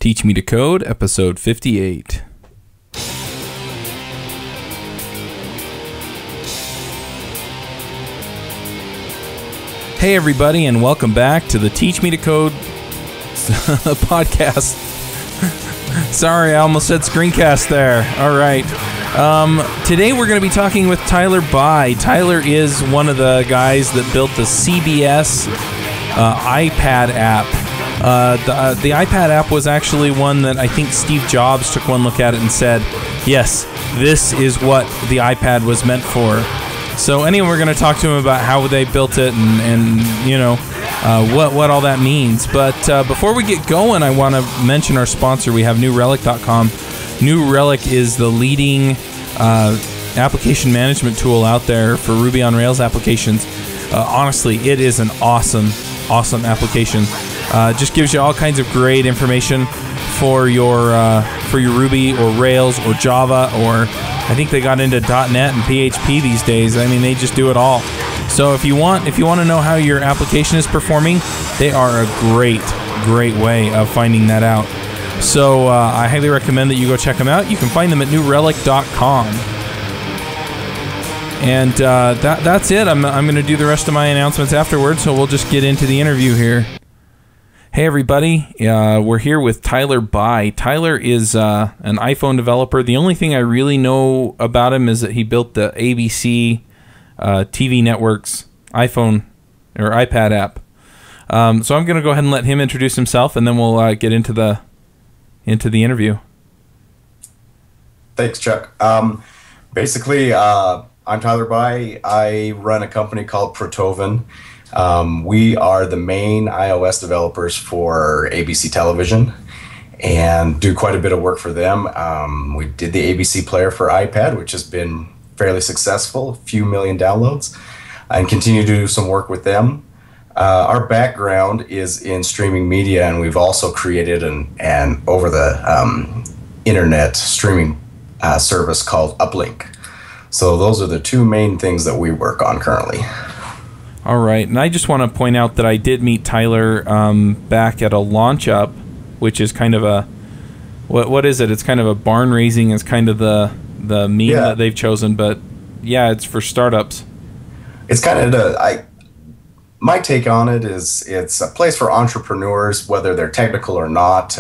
Teach Me to Code, episode 58. Hey everybody, and welcome back to the Teach Me to Code podcast. Sorry, I almost said screencast there. All right. Today we're going to be talking with Tyler Bye. Tyler is one of the guys that built the CBS iPad app. The iPad app was actually one that I think Steve Jobs took one look at it and said, yes, this is what the iPad was meant for. So anyway, we're going to talk to him about how they built it and you know, what all that means. But before we get going, I want to mention our sponsor. We have NewRelic.com. New Relic is the leading application management tool out there for Ruby on Rails applications. Honestly, it is an awesome application. Just gives you all kinds of great information for your Ruby or Rails or Java, or I think they got into .NET and PHP these days. I mean, they just do it all. So if you want to know how your application is performing, they are a great way of finding that out. So I highly recommend that you go check them out. You can find them at newrelic.com. And that's it. I'm going to do the rest of my announcements afterwards, so we'll just get into the interview here. Hey everybody, we're here with Tyler Bye. Tyler is an iPhone developer. The only thing I really know about him is that he built the ABC TV network's iPhone or iPad app. So I'm going to go ahead and let him introduce himself, and then we'll get into the interview. Thanks, Chuck. Basically, I'm Tyler Bye. I run a company called Protoven. We are the main iOS developers for ABC Television and do quite a bit of work for them. We did the ABC player for iPad, which has been fairly successful, a few million downloads, and continue to do some work with them. Our background is in streaming media, and we've also created an over the internet streaming service called Uplynk. So those are the two main things that we work on currently. All right, and I just want to point out that I did meet Tyler back at a launch up, which is kind of a what is it? It's kind of a barn raising is kind of the meme that they've chosen, but yeah, it's for startups. It's kind of my take on it is it's a place for entrepreneurs, whether they're technical or not,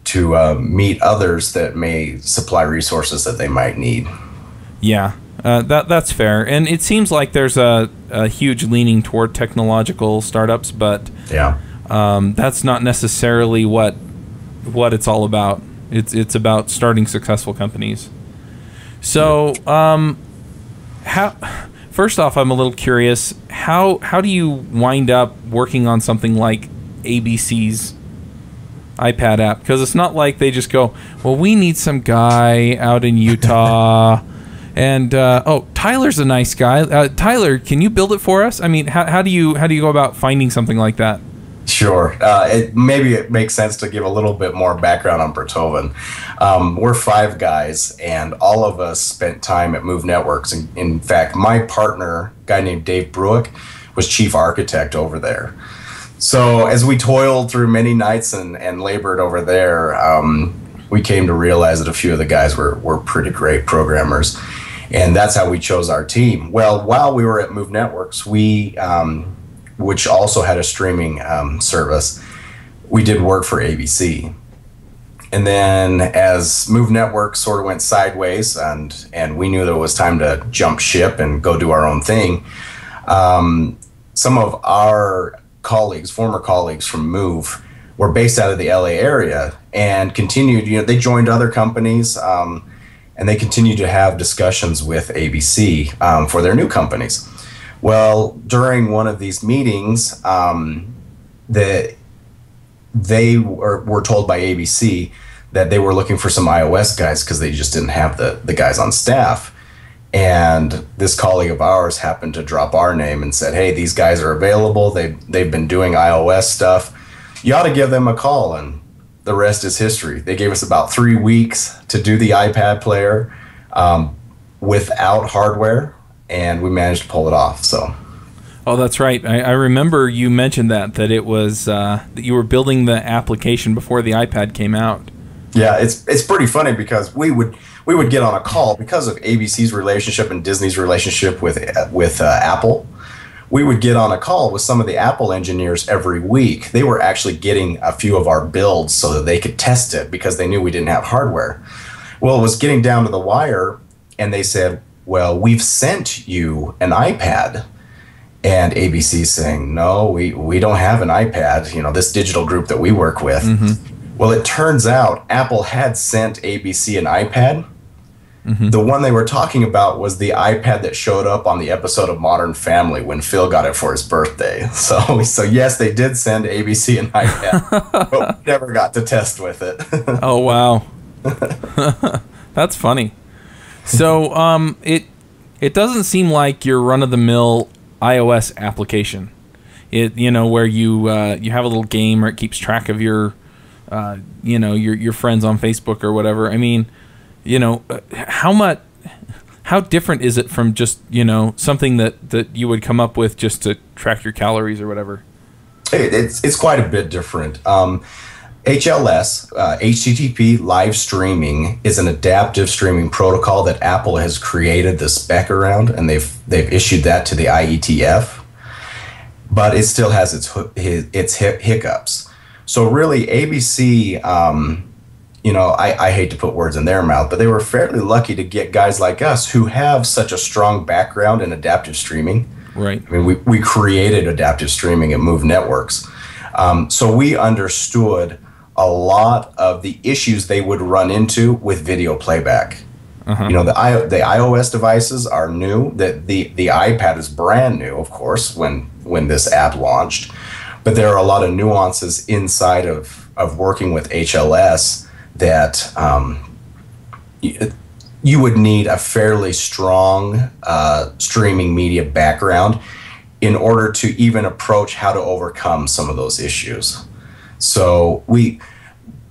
to meet others that may supply resources that they might need. Yeah. That's fair, and it seems like there's a huge leaning toward technological startups, but that's not necessarily what it's all about. It's about starting successful companies. So, first off, I'm a little curious. How do you wind up working on something like ABC's iPad app? Because it's not like they just go, well, we need some guy out in Utah. And Tyler's a nice guy. Tyler, can you build it for us? I mean, how do you go about finding something like that? Sure. Maybe it makes sense to give a little bit more background on Protoven. We're 5 guys, and all of us spent time at Move Networks. In fact, my partner, a guy named Dave Bruick, was chief architect over there. So as we toiled through many nights and labored over there, we came to realize that a few of the guys were pretty great programmers. And that's how we chose our team. Well, while we were at Move Networks, we, which also had a streaming service, we did work for ABC. And then as Move Networks sort of went sideways and we knew that it was time to jump ship and go do our own thing, some of our colleagues, former colleagues from Move, were based out of the LA area and continued, they joined other companies, and they continue to have discussions with ABC for their new companies. Well, during one of these meetings, they were told by ABC that they were looking for some iOS guys because they just didn't have the guys on staff. And this colleague of ours happened to drop our name and said, hey, these guys are available. They've been doing iOS stuff. You ought to give them a call. And the rest is history. They gave us about 3 weeks to do the iPad player without hardware, and we managed to pull it off. So, Oh, that's right. I remember you mentioned that it was that you were building the application before the iPad came out. Yeah, it's pretty funny because we would get on a call because of ABC's relationship and Disney's relationship with Apple. We would get on a call with some of the Apple engineers every week. They were actually getting a few of our builds so that they could test it because they knew we didn't have hardware. Well, it was getting down to the wire, and they said, well, we've sent you an iPad. And ABC's saying, no, we don't have an iPad, this digital group that we work with. Mm-hmm. Well, it turns out Apple had sent ABC an iPad. Mm-hmm. The one they were talking about was the iPad that showed up on the episode of Modern Family when Phil got it for his birthday. So yes, they did send ABC an iPad, but we never got to test with it. Oh, wow. That's funny. So it doesn't seem like your run-of-the-mill iOS application. Where you have a little game or it keeps track of your your friends on Facebook or whatever. I mean, how different is it from just something that you would come up with just to track your calories or whatever? It's quite a bit different. HLS, HTTP live streaming, is an adaptive streaming protocol that Apple has created the spec around, and they've issued that to the IETF. But it still has its hiccups. So really, ABC, I hate to put words in their mouth, but they were fairly lucky to get guys like us who have such a strong background in adaptive streaming. Right. I mean, we created adaptive streaming at Move Networks. So we understood a lot of the issues they would run into with video playback. Uh-huh. The iOS devices are new. The iPad is brand new, of course, when this app launched. But there are a lot of nuances inside of working with HLS that you would need a fairly strong streaming media background in order to even approach how to overcome some of those issues. So we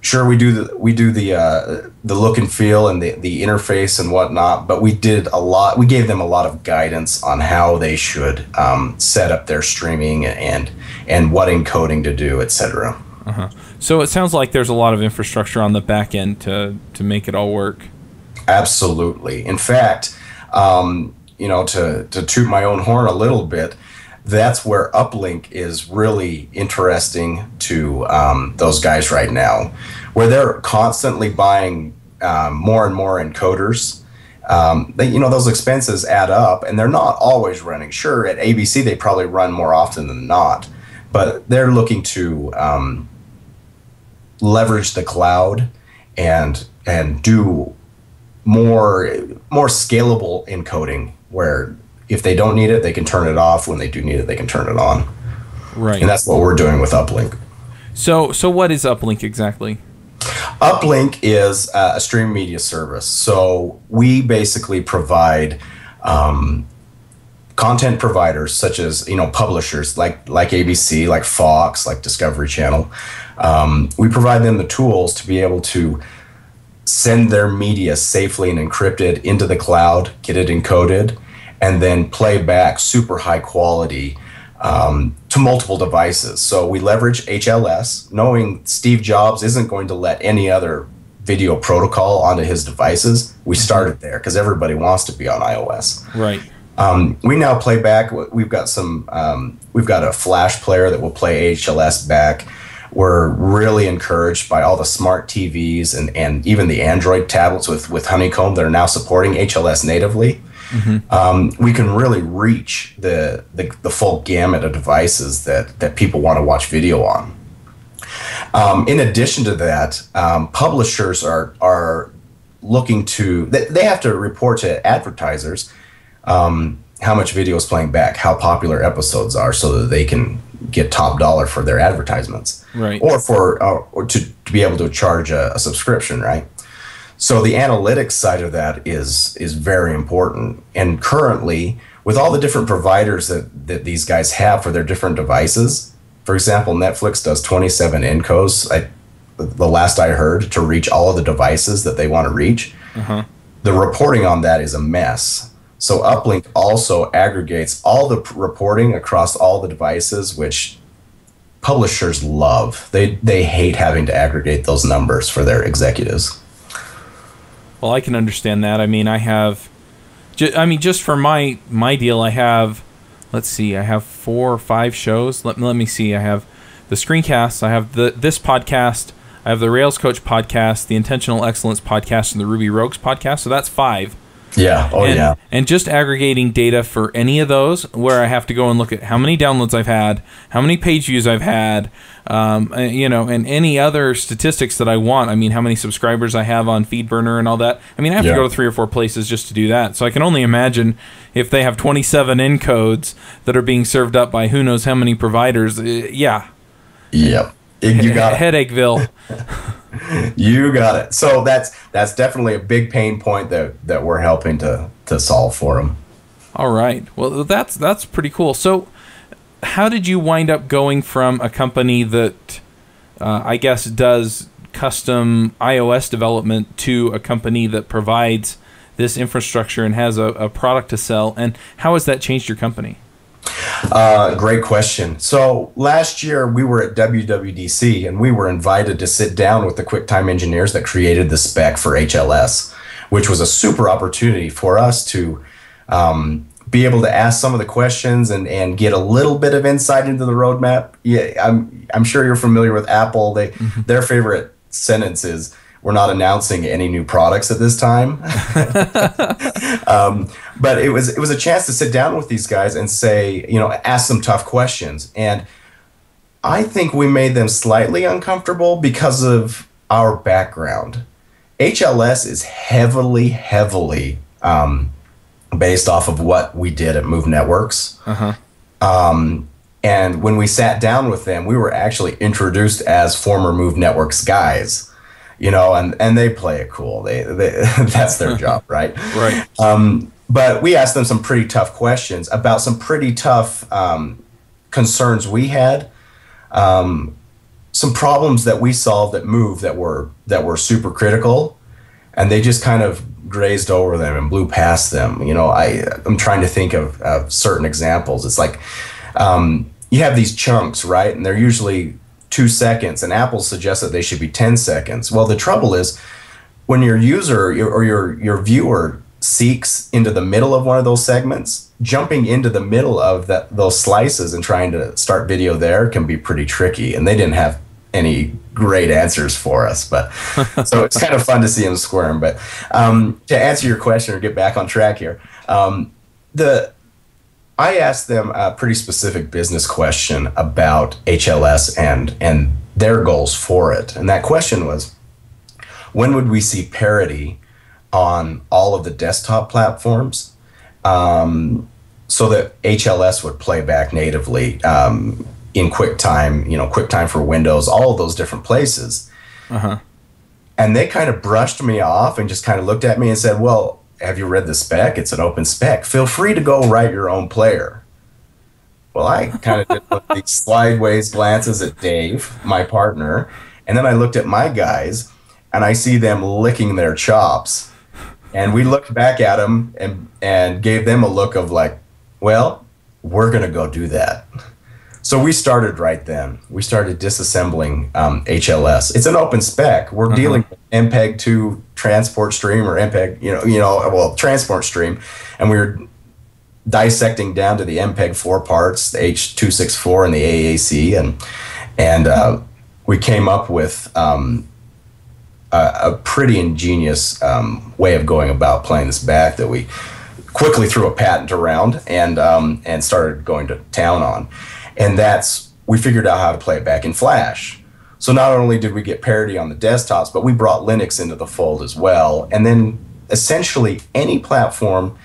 do the look and feel and the interface and whatnot, but we gave them a lot of guidance on how they should set up their streaming and what encoding to do, etc. Uh-huh. So it sounds like there's a lot of infrastructure on the back end to make it all work. Absolutely. In fact, to toot my own horn a little bit, that's where Uplynk is really interesting to those guys right now, where they're constantly buying more and more encoders. Those expenses add up, and they're not always running. Sure, at ABC they probably run more often than not, but they're looking to leverage the cloud and do more scalable encoding, where if they don't need it, they can turn it off. When they do need it, they can turn it on. Right. And that's what we're doing with Uplynk. So what is Uplynk exactly? Uplynk is a stream media service. So we basically provide content providers such as publishers like ABC, like Fox, like Discovery Channel. We provide them the tools to be able to send their media safely and encrypted into the cloud, get it encoded, and then play back super high quality to multiple devices. So we leverage HLS, knowing Steve Jobs isn't going to let any other video protocol onto his devices. We started there because everybody wants to be on iOS. Right. We now play back. We've got a Flash player that will play HLS back. We're really encouraged by all the smart TVs and even the Android tablets with Honeycomb that are now supporting HLS natively. Mm-hmm. We can really reach the full gamut of devices that people want to watch video on. In addition to that, publishers are looking to, they have to report to advertisers how much video is playing back, how popular episodes are, so that they can get top dollar for their advertisements, right? Or to be able to charge a subscription, right? So the analytics side of that is very important. And currently, with all the different providers that these guys have for their different devices, for example, Netflix does 27 encodes, the last I heard, to reach all of the devices that they want to reach. Uh-huh. The reporting on that is a mess. So Uplynk also aggregates all the reporting across all the devices, which publishers love. They hate having to aggregate those numbers for their executives. Well, I can understand that. I mean, just for my deal, I have, let's see, I have 4 or 5 shows. Let me see. I have the screencasts. I have this podcast. I have the Rails Coach podcast, the Intentional Excellence podcast, and the Ruby Rogues podcast. So that's 5. Yeah. Oh, yeah. And just aggregating data for any of those, where I have to go and look at how many downloads I've had, how many page views I've had, and any other statistics that I want. I mean, how many subscribers I have on FeedBurner and all that. I mean, I have to go to 3 or 4 places just to do that. So I can only imagine if they have 27 encodes that are being served up by who knows how many providers. Yeah. Yep. You got it. Headacheville. You got it. So that's definitely a big pain point that we're helping to solve for them. All right. Well, that's pretty cool. So how did you wind up going from a company that I guess does custom iOS development to a company that provides this infrastructure and has a product to sell? And how has that changed your company? Great question. So last year we were at WWDC and we were invited to sit down with the QuickTime engineers that created the spec for HLS, which was a super opportunity for us to be able to ask some of the questions and get a little bit of insight into the roadmap. Yeah, I'm sure you're familiar with Apple. Their favorite sentence is, "We're not announcing any new products at this time." But it was a chance to sit down with these guys and say, ask some tough questions. And I think we made them slightly uncomfortable because of our background. HLS is heavily based off of what we did at Move Networks. And when we sat down with them, we were actually introduced as former Move Networks guys. And they play it cool. They that's their job, right? Right. But we asked them some pretty tough questions about some pretty tough concerns we had, some problems that we solved at Move that were super critical, and they just kind of grazed over them and blew past them. I'm trying to think of certain examples. It's like you have these chunks, right? And they're usually 2 seconds, and Apple suggests that they should be 10 seconds. Well, the trouble is when your user or your viewer seeks into the middle of one of those segments, jumping into the middle of those slices and trying to start video there can be pretty tricky. And they didn't have any great answers for us, but so it's kind of fun to see them squirm. But to answer your question or get back on track here, I asked them a pretty specific business question about HLS and their goals for it. And that question was, when would we see parity on all of the desktop platforms so that HLS would play back natively in QuickTime, QuickTime for Windows, all of those different places. And they kind of brushed me off and just kind of looked at me and said, well, have you read the spec? It's an open spec. Feel free to go write your own player. Well, I kind of did these sideways glances at Dave, my partner, and then I looked at my guys, and I see them licking their chops. And we looked back at them and gave them a look of like, well, we're going to go do that. So we started right then. We started disassembling HLS. It's an open spec. We're dealing with MPEG-2 transport stream or MPEG, transport stream, and we were dissecting down to the MPEG-4 parts, the H.264 and the AAC, and we came up with a pretty ingenious way of going about playing this back that we quickly threw a patent around and started going to town on. And we figured out how to play it back in Flash. So not only did we get parity on the desktops, but we brought Linux into the fold as well. And then essentially any platform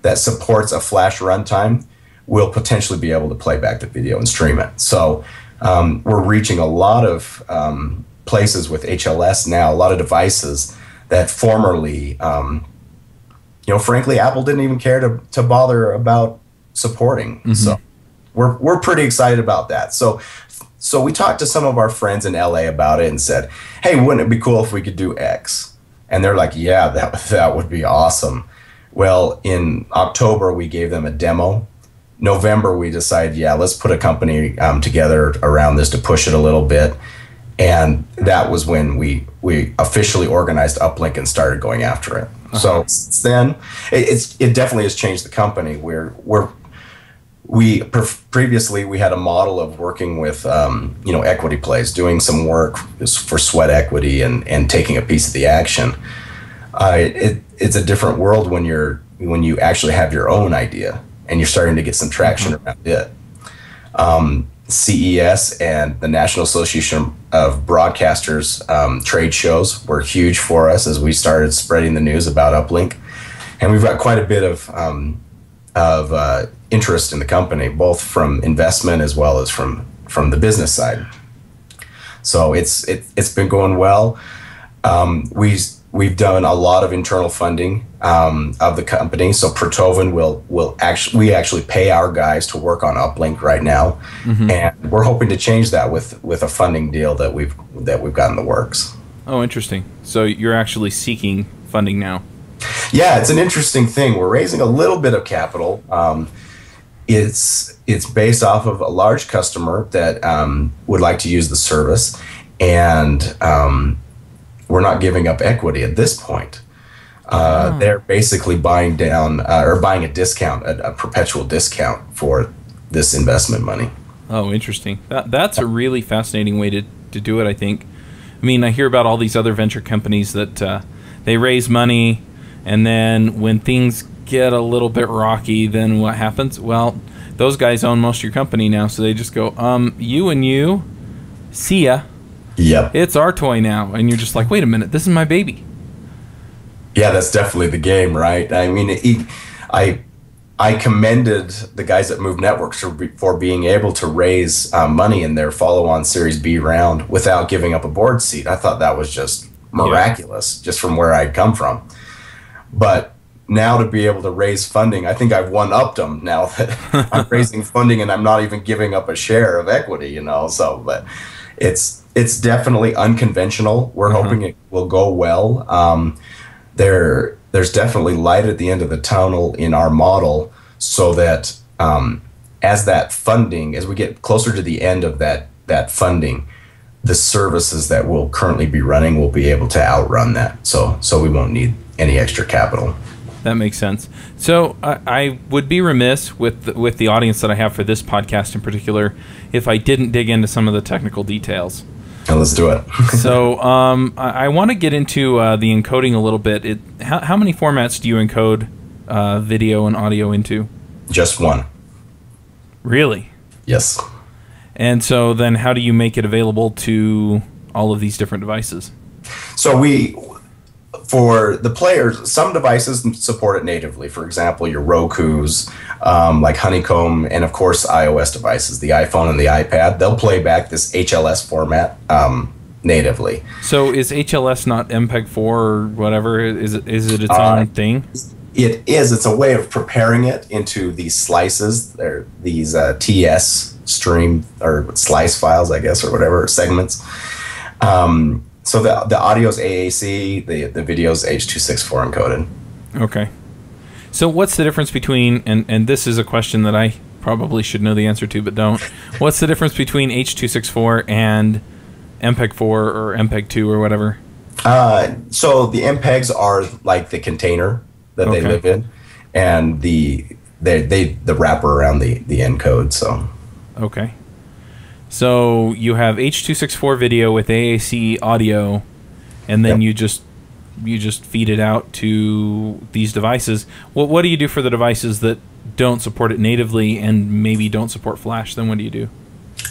that supports a Flash runtime will potentially be able to play back the video and stream it. So we're reaching a lot of places with HLS now, a lot of devices that formerly, frankly, Apple didn't even care to bother about supporting. So we're pretty excited about that. So we talked to some of our friends in LA about it and said, hey, wouldn't it be cool if we could do X? And they're like, yeah, that would be awesome. Well, in October, we gave them a demo. November, we decided, yeah, let's put a company together around this to push it a little bit. And that was when we officially organized Uplynk and started going after it. So since then, it definitely has changed the company. Previously we had a model of working with equity plays, doing some work for sweat equity and taking a piece of the action. It's a different world when you actually have your own idea and you're starting to get some traction around it. CES and the National Association of Broadcasters trade shows were huge for us as we started spreading the news about Uplynk, and we've got quite a bit of interest in the company, both from investment as well as from the business side. So it's been going well. We've done a lot of internal funding of the company. So Protoven we actually pay our guys to work on Uplynk right now, and we're hoping to change that with a funding deal that we've got in the works. Oh, interesting. So you're actually seeking funding now. Yeah, it's an interesting thing. We're raising a little bit of capital. It's based off of a large customer that would like to use the service, and we're not giving up equity at this point. They're basically buying down or buying a discount, a perpetual discount for this investment money. Oh, interesting. That's a really fascinating way to do it, I think. I mean, I hear about all these other venture companies that they raise money, and then when things get a little bit rocky, then what happens? Well, those guys own most of your company now, so they just go, you and you, see ya. Yep. It's our toy now. And you're just like, wait a minute, this is my baby. Yeah, that's definitely the game, right? I mean, I commended the guys at Move Networks for being able to raise money in their follow-on Series B round without giving up a board seat. I thought that was just miraculous, just from where I'd come from. But now to be able to raise funding, I think I've one-upped them now that I'm raising funding and I'm not even giving up a share of equity, So, but it's definitely unconventional. We're hoping it will go well. There's definitely light at the end of the tunnel in our model, so that as we get closer to the end of that funding, the services that we'll currently be running will be able to outrun that. So we won't need any extra capital. That makes sense. So I would be remiss with the audience that I have for this podcast in particular if I didn't dig into some of the technical details. And let's do it. So I want to get into the encoding a little bit. How many formats do you encode video and audio into? Just one. Really? Yes. And so then how do you make it available to all of these different devices? So for the players, some devices support it natively. For example, your Rokus, like Honeycomb, and of course iOS devices, the iPhone and the iPad, they'll play back this HLS format natively. So is HLS not MPEG-4 or whatever? Is it its own thing? It is. It's a way of preparing it into these slices. They're these TS stream or slice files, I guess, or whatever, segments. So the audio's AAC, the video's H.264 encoded. Okay. So what's the difference between, and this is a question that I probably should know the answer to, but don't. What's the difference between H.264 and MPEG-4 or MPEG-2 or whatever? So the MPEGs are like the container that they live in, and the wrapper around the encode. So. Okay. So you have H.264 video with AAC audio, and then you just feed it out to these devices. What do you do for the devices that don't support it natively and maybe don't support Flash? Then what do you do?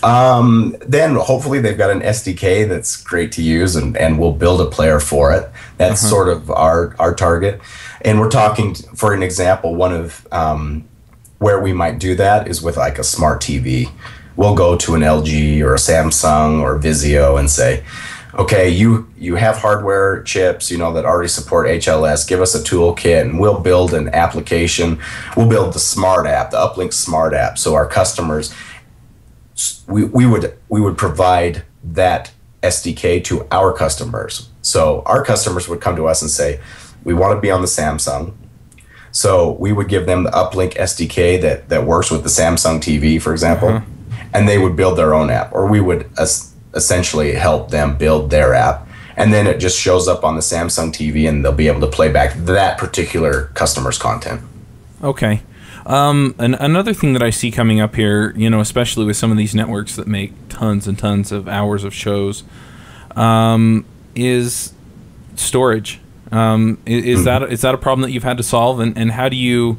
Then hopefully they've got an SDK that's great to use, and we'll build a player for it. That's sort of our target. And we're talking, for an example, one of where we might do that is with like a smart TV. We'll go to an LG or a Samsung or Vizio and say, okay, you have hardware chips, that already support HLS. Give us a toolkit, and we'll build an application. We'll build the smart app, the Uplynk smart app. So our customers, we would provide that SDK to our customers. So our customers would come to us and say, we want to be on the Samsung. So we would give them the Uplynk SDK that works with the Samsung TV, for example, and they would build their own app, or we would essentially help them build their app. And then it just shows up on the Samsung TV, and they'll be able to play back that particular customer's content. Okay. And another thing that I see coming up here, you know, especially with some of these networks that make tons and tons of hours of shows, is storage. Is that a problem that you've had to solve? And how do you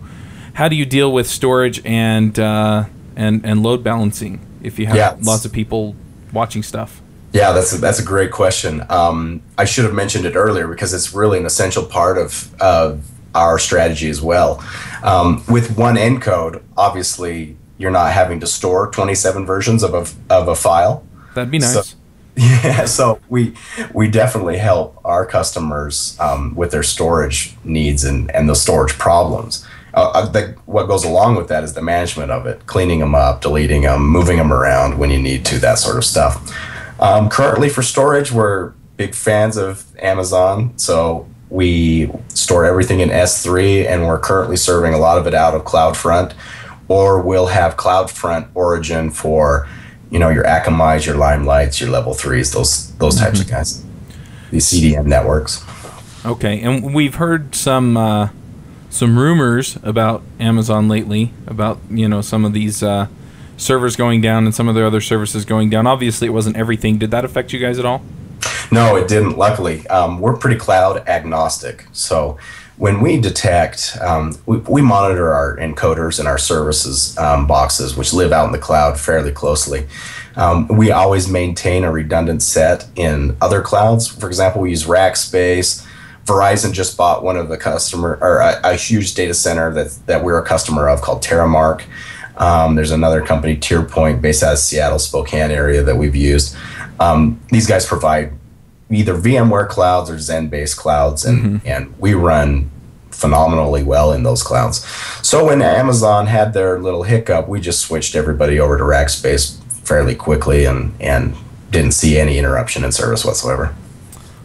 deal with storage and load balancing if you have lots of people watching stuff? Yeah, that's a great question. I should have mentioned it earlier because it's really an essential part of our strategy as well. With one encode, obviously, you're not having to store 27 versions of a file. That'd be nice. So, yeah, so we definitely help our customers with their storage needs and the storage problems. What goes along with that is the management of it, cleaning them up, deleting them, moving them around when you need to, that sort of stuff. Currently for storage, we're big fans of Amazon, so we store everything in S3, and we're currently serving a lot of it out of CloudFront, or we'll have CloudFront origin for, you know, your Akamai's, your Limelights, your Level 3s, those types of guys, these CDN networks. Okay, and we've heard some rumors about Amazon lately, about, you know, some of these servers going down and some of their other services going down. Obviously, it wasn't everything. Did that affect you guys at all? No, it didn't, luckily. We're pretty cloud agnostic. So when we detect, we monitor our encoders and our services boxes, which live out in the cloud fairly closely. We always maintain a redundant set in other clouds. For example, we use Rackspace. Verizon just bought one of the a huge data center that we're a customer of called Terramark. There's another company, TierPoint, based out of Seattle, Spokane area that we've used. These guys provide either VMware clouds or Zen-based clouds, and we run phenomenally well in those clouds. So when Amazon had their little hiccup, we just switched everybody over to Rackspace fairly quickly and didn't see any interruption in service whatsoever.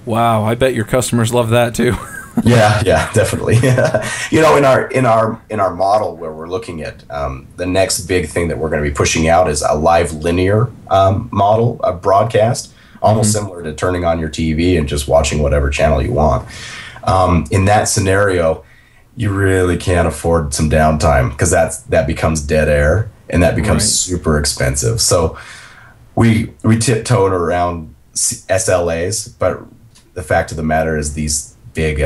Wow, I bet your customers love that too. Yeah, definitely. You know, in our model where we're looking at the next big thing that we're going to be pushing out is a live linear model, a broadcast, almost similar to turning on your TV and just watching whatever channel you want. In that scenario, you really can't afford some downtime because that becomes dead air and that becomes super expensive. So we tiptoed around SLAs, but the fact of the matter is these big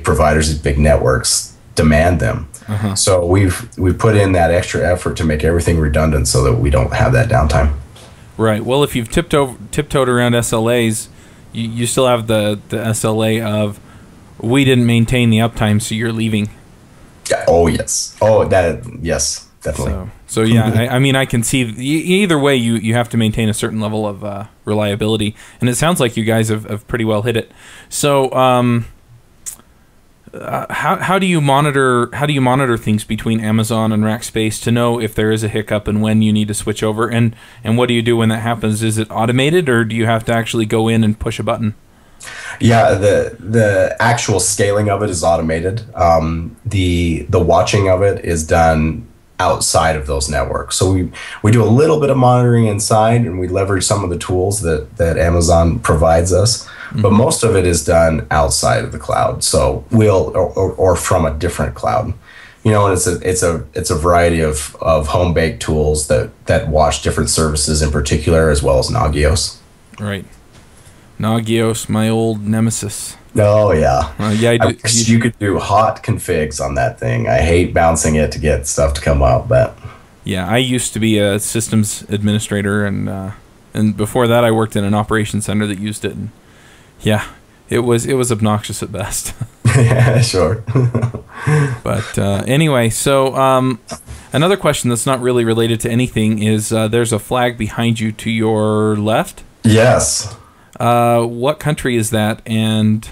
providers, these big networks demand them. So we've put in that extra effort to make everything redundant so that we don't have that downtime. Right. Well, if you've tiptoed around SLAs, you still have the SLA of we didn't maintain the uptime, so you're leaving. Yeah. Oh yes. Oh yes, definitely. So yeah, I mean, I can see either way you have to maintain a certain level of reliability, and it sounds like you guys have pretty well hit it. So how do you monitor things between Amazon and Rackspace to know if there is a hiccup and when you need to switch over, and what do you do when that happens? Is it automated, or do you have to actually go in and push a button? Yeah, the actual scaling of it is automated. The watching of it is done outside of those networks. So we do a little bit of monitoring inside, and we leverage some of the tools that Amazon provides us. But most of it is done outside of the cloud. So or from a different cloud. You know, and it's a variety of home baked tools that watch different services in particular, as well as Nagios. Right. Nagios, my old nemesis. Oh yeah. Yeah, I wish you could do hot configs on that thing. I hate bouncing it to get stuff to come out, but yeah, I used to be a systems administrator, and before that I worked in an operations center that used it, and yeah, it was obnoxious at best. Yeah, sure. But anyway, so another question that's not really related to anything is there's a flag behind you to your left. Yes. What country is that, and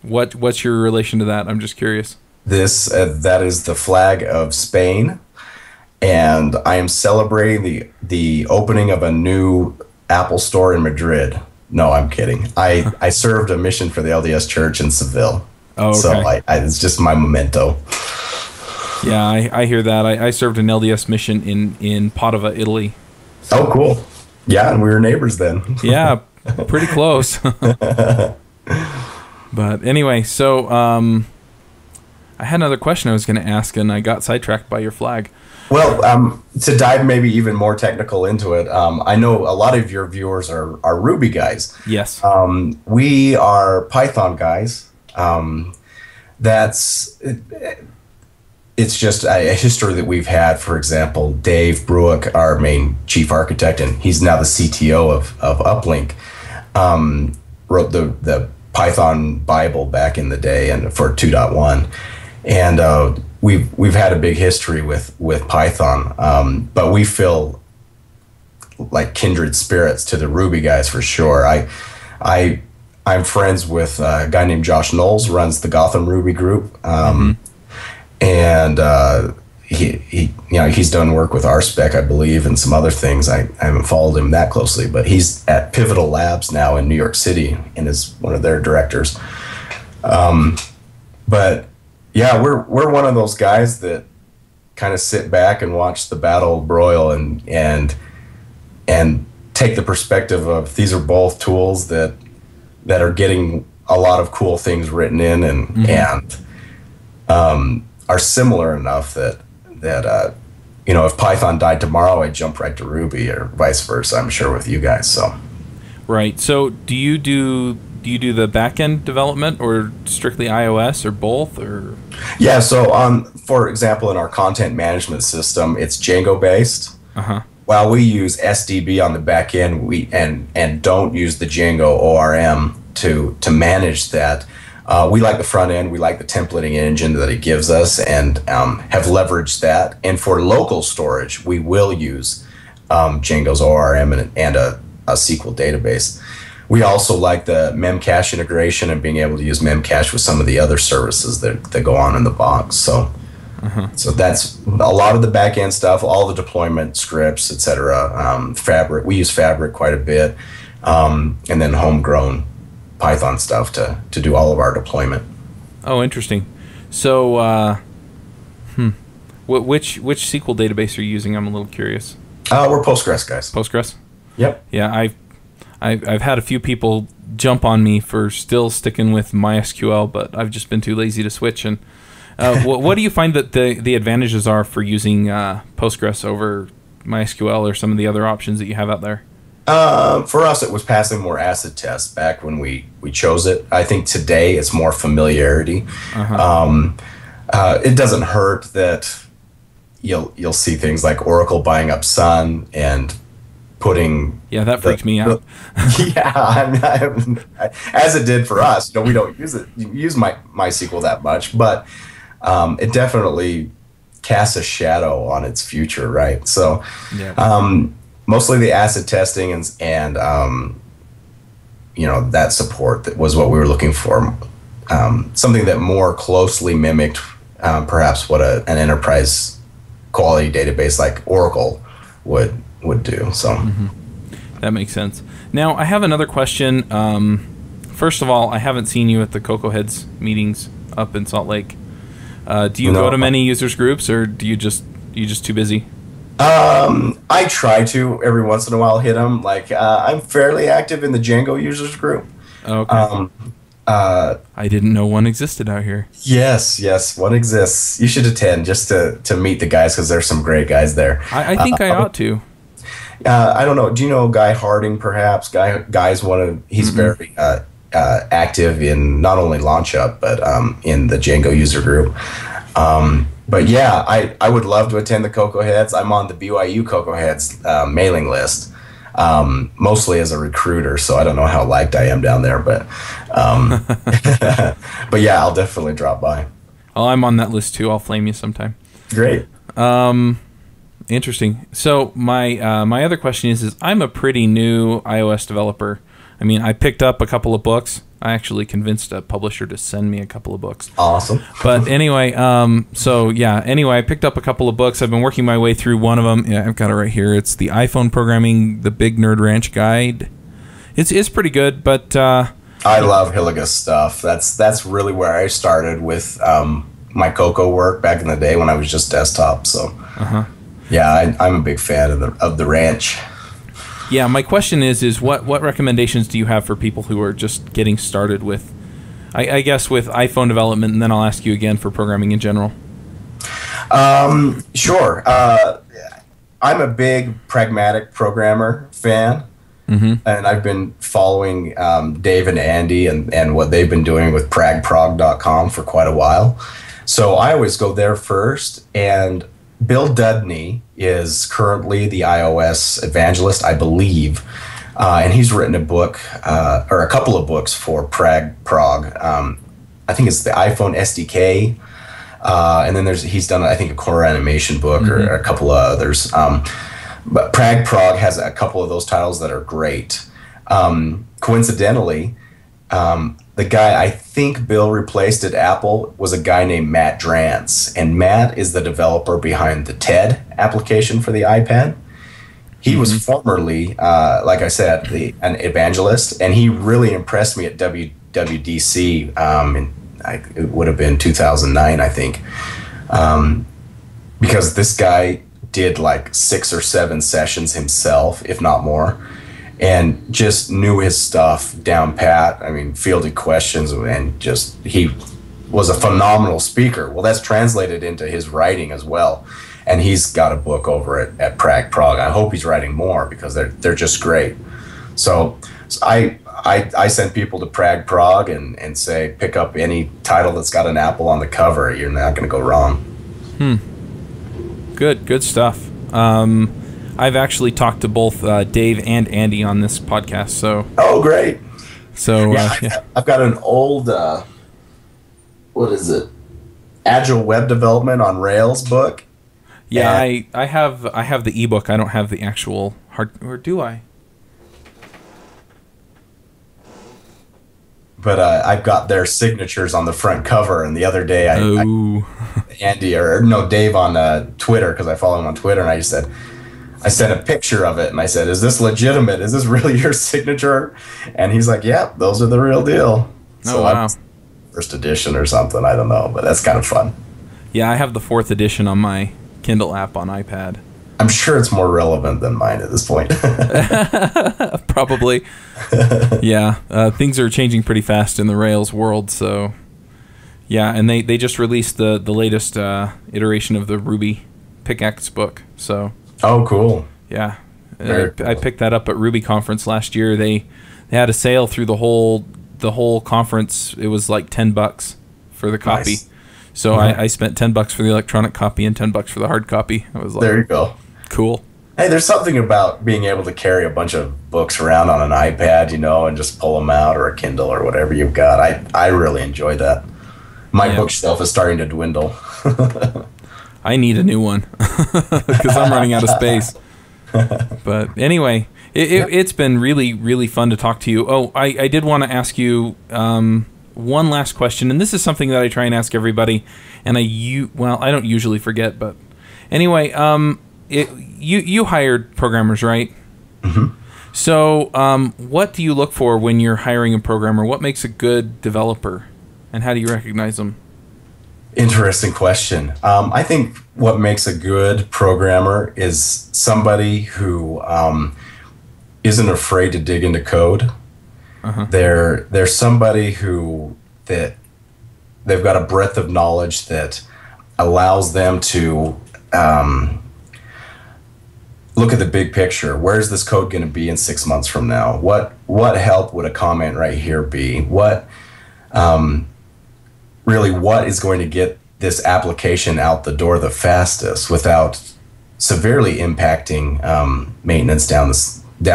what's your relation to that? I'm just curious. That is the flag of Spain, and I am celebrating the opening of a new Apple store in Madrid. No, I'm kidding. I served a mission for the LDS Church in Seville. Oh, okay. So it's just my memento. Yeah, I hear that. I served an LDS mission in Padova, Italy. So. Oh, cool. Yeah, and we were neighbors then. Yeah, pretty close. But anyway, so I had another question I was going to ask, and I got sidetracked by your flag. Well, to dive maybe even more technical into it, I know a lot of your viewers are Ruby guys. Yes. We are Python guys. It's just a history that we've had. For example, Dave Bruick, our main chief architect, and he's now the CTO of Uplynk, wrote the Python Bible back in the day and for 2.1, and we've had a big history with Python, but we feel like kindred spirits to the Ruby guys for sure. I'm friends with a guy named Josh Knowles, runs the Gotham Ruby group, and he's done work with RSpec, I believe, and some other things. I haven't followed him that closely, but he's at Pivotal Labs now in New York City and is one of their directors. But yeah, we're one of those guys that kind of sit back and watch the battle broil and take the perspective of these are both tools that are getting a lot of cool things written in and are similar enough that if Python died tomorrow, I'd jump right to Ruby, or vice versa, I'm sure, with you guys. So right. So do you do the backend development, or strictly iOS, or both, or? Yeah. So for example, in our content management system, it's Django based. While we use SDB on the back end, and don't use the Django ORM to manage that. We like the front end. We like the templating engine that it gives us, and have leveraged that. And for local storage, we will use Django's ORM and a SQL database. We also like the Memcache integration and being able to use Memcache with some of the other services that go on in the box. So that's a lot of the back end stuff, all the deployment scripts, etc. Fabric, we use Fabric quite a bit, and then homegrown Python stuff to do all of our deployment. Oh, interesting. So, which SQL database are you using? I'm a little curious. We're Postgres guys. Postgres? Yep. Yeah, I've had a few people jump on me for still sticking with MySQL, but I've just been too lazy to switch. And what do you find that the advantages are for using Postgres over MySQL or some of the other options that you have out there? For us, it was passing more acid tests back when we chose it. I think today it's more familiarity. It doesn't hurt that you'll see things like Oracle buying up Sun and putting that freaked me out. As it did for us. We don't use MySQL that much, but it definitely casts a shadow on its future, right? So. Yeah. Mostly the acid testing and that support that was what we were looking for. Something that more closely mimicked perhaps what an enterprise quality database like Oracle would do. So that makes sense. Now I have another question. First of all, I haven't seen you at the Cocoa Heads meetings up in Salt Lake. Do you go to many users groups, or do you just too busy? I try to every once in a while hit them. Like I'm fairly active in the Django users group. Okay. I didn't know one existed out here. Yes, one exists. You should attend just to meet the guys, because there's some great guys there. I think I ought to. I don't know. Do you know Guy Harding? Perhaps Guy's he's very active in not only LaunchUp but in the Django user group. But yeah, I would love to attend the Cocoa Heads. I'm on the BYU Cocoa Heads mailing list, mostly as a recruiter, so I don't know how liked I am down there, but but yeah, I'll definitely drop by. Oh, I'm on that list too. I'll flame you sometime. Great. Interesting. So my other question is I'm a pretty new iOS developer. I mean, I picked up a couple of books. I actually convinced a publisher to send me a couple of books. Awesome. But anyway, I picked up a couple of books. I've been working my way through one of them. Yeah, I've got it right here. It's the iPhone Programming, the Big Nerd Ranch Guide. It's pretty good, but I love Hilligus stuff. That's really where I started with my Cocoa work back in the day when I was just desktop. So, yeah, I'm a big fan of the ranch. Yeah, my question is what recommendations do you have for people who are just getting started with, I guess, with iPhone development, and then I'll ask you again for programming in general. Sure. I'm a big pragmatic programmer fan. And I've been following Dave and Andy and what they've been doing with pragprog.com for quite a while. So I always go there first. And Bill Dudney is currently the iOS evangelist, I believe. And he's written a book, or a couple of books for prog. I think it's the iPhone SDK. And then he's done, I think, a core animation book or a couple of others. But Prog has a couple of those titles that are great. Coincidentally, the guy I think Bill replaced at Apple was a guy named Matt Drance. And Matt is the developer behind the TED application for the iPad. He was formerly, like I said, an evangelist, and he really impressed me at WWDC. It would have been 2009, I think, because this guy did like 6 or 7 sessions himself, if not more, and just knew his stuff down pat. I mean, fielded questions, and just he was a phenomenal speaker. Well, that's translated into his writing as well, and he's got a book over at Prog. I hope he's writing more because they're just great. So I send people to Prog and say, pick up any title that's got an apple on the cover. You're not going to go wrong. Good stuff. I've actually talked to both Dave and Andy on this podcast. So great. So I've got an old what is it? Agile Web Development on Rails book. Yeah, I have the ebook. I don't have the actual hard, or do I? But I've got their signatures on the front cover. And the other day, Dave on Twitter, because I follow him on Twitter, and I sent a picture of it, and I said, "Is this legitimate? Is this really your signature?" And he's like, "Yeah, those are the real deal." So wow. First edition or something, I don't know, but that's kind of fun. Yeah, I have the 4th edition on my Kindle app on iPad. I'm sure it's more relevant than mine at this point. Probably. Yeah, things are changing pretty fast in the Rails world, so yeah, and they just released the latest iteration of the Ruby Pickaxe book. So cool. Yeah, Cool. I picked that up at Ruby conference last year. They had a sale through the whole conference. It was like $10 for the copy. Nice. So I spent $10 for the electronic copy and $10 for the hard copy. I was like, there you go. Cool. Hey, there's something about being able to carry a bunch of books around on an iPad, and just pull them out, or a Kindle, or whatever you've got. I really enjoy that. My bookshelf is starting to dwindle. I need a new one because I'm running out of space. But anyway, it's been really, really fun to talk to you. Oh, I did want to ask you one last question, and this is something that I try and ask everybody, and I don't usually forget, but anyway, you hired programmers, right? So what do you look for when you're hiring a programmer? What makes a good developer, and how do you recognize them? Interesting question. I think what makes a good programmer is somebody who isn't afraid to dig into code. They're somebody who they've got a breadth of knowledge that allows them to look at the big picture. Where's this code going to be in 6 months from now? What help would a comment right here be? What is going to get this application out the door the fastest without severely impacting maintenance down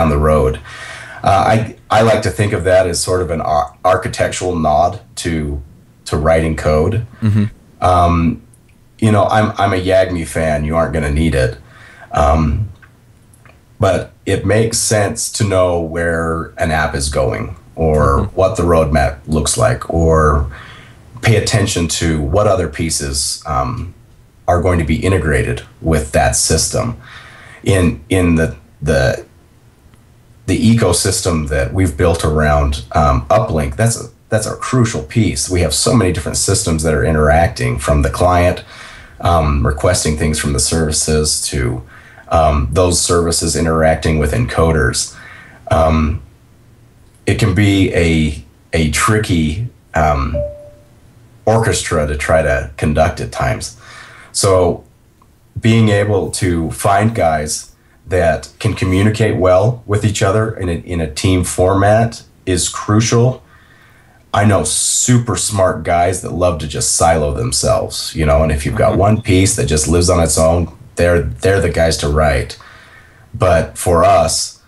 the road? I like to think of that as sort of an architectural nod to writing code. I'm a YAGME fan. You aren't going to need it. But it makes sense to know where an app is going, or what the roadmap looks like, or pay attention to what other pieces are going to be integrated with that system. In the the ecosystem that we've built around Uplynk, that's a crucial piece. We have so many different systems that are interacting, from the client requesting things from the services to those services interacting with encoders. It can be a tricky orchestra to try to conduct at times. So being able to find guys that can communicate well with each other in a team format is crucial. I know super smart guys that love to just silo themselves, and if you've got one piece that just lives on its own, they're the guys to write. But for us,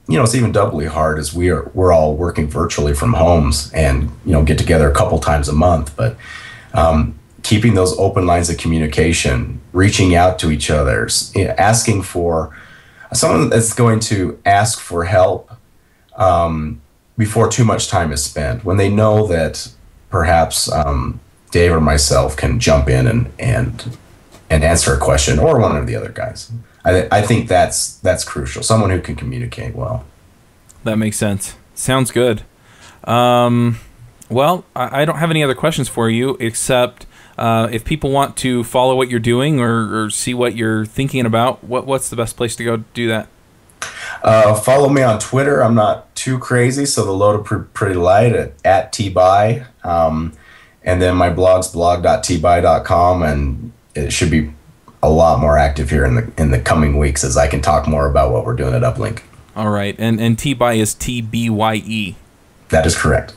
it's even doubly hard as we're all working virtually from homes and, get together a couple times a month. But keeping those open lines of communication, reaching out to each other, asking for someone that's going to ask for help before too much time is spent, when they know that perhaps Dave or myself can jump in and answer a question, or one of the other guys. I think that's crucial. Someone who can communicate well. That makes sense. Sounds good. Well, I don't have any other questions for you, except if people want to follow what you're doing or see what you're thinking about, what's the best place to go do that? Follow me on Twitter. I'm not too crazy, so the load are pretty light at tbye. And then my blog's blog.tbye.com, and it should be a lot more active here in the coming weeks as I can talk more about what we're doing at Uplynk. All right, and T-Bye is T-B-Y-E. That is correct.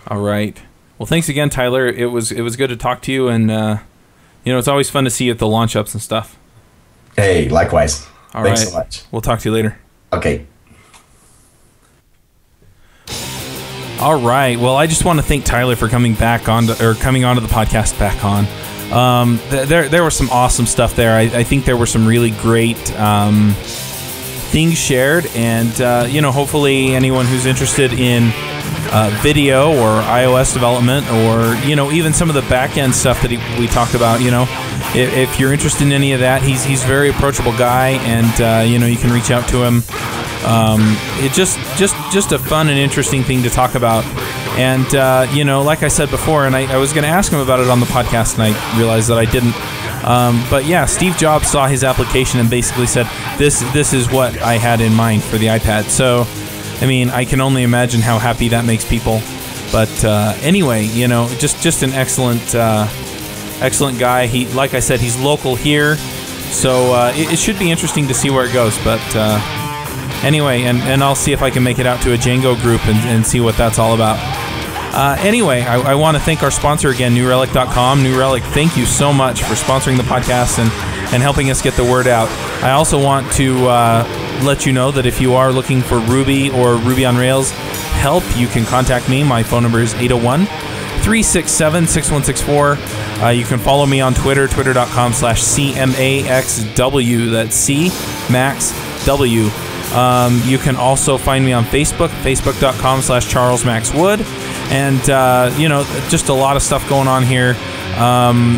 All right. Well, thanks again, Tyler. It was good to talk to you, and it's always fun to see you at the launch ups and stuff. Hey, likewise. All Thanks right. so much. We'll talk to you later. Okay. All right. Well, I just want to thank Tyler for coming onto the podcast back on. There was some awesome stuff there. I think there were some really great things shared, and hopefully anyone who's interested in video or iOS development, or even some of the back-end stuff that we talked about, if you're interested in any of that, he's a very approachable guy, and you can reach out to him. It's just a fun and interesting thing to talk about. And like I said before, and I was going to ask him about it on the podcast, and I realized that I didn't. But yeah, Steve Jobs saw his application and basically said, this is what I had in mind for the iPad. So, I mean, I can only imagine how happy that makes people. But anyway, just an excellent guy. He, like I said, he's local here, so it should be interesting to see where it goes. But anyway, and I'll see if I can make it out to a Django group and see what that's all about. Anyway, I want to thank our sponsor again, NewRelic.com. New Relic, thank you so much for sponsoring the podcast and helping us get the word out. I also want to let you know that if you are looking for Ruby or Ruby on Rails help, you can contact me. My phone number is 801-367-6164. You can follow me on Twitter, twitter.com/CMAXW. That's CMaxW. You can also find me on Facebook, facebook.com/CharlesMaxWood. And, just a lot of stuff going on here.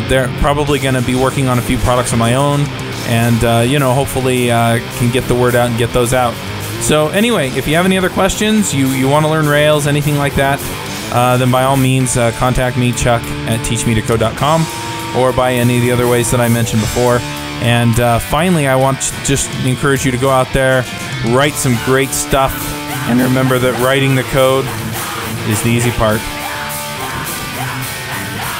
They're probably going to be working on a few products of my own. And, hopefully can get the word out and get those out. So anyway, if you have any other questions, you want to learn Rails, anything like that, then by all means, contact me, Chuck, at teachmetocode.com, or by any of the other ways that I mentioned before. And finally, I want to just encourage you to go out there, write some great stuff, and remember that writing the code is the easy part.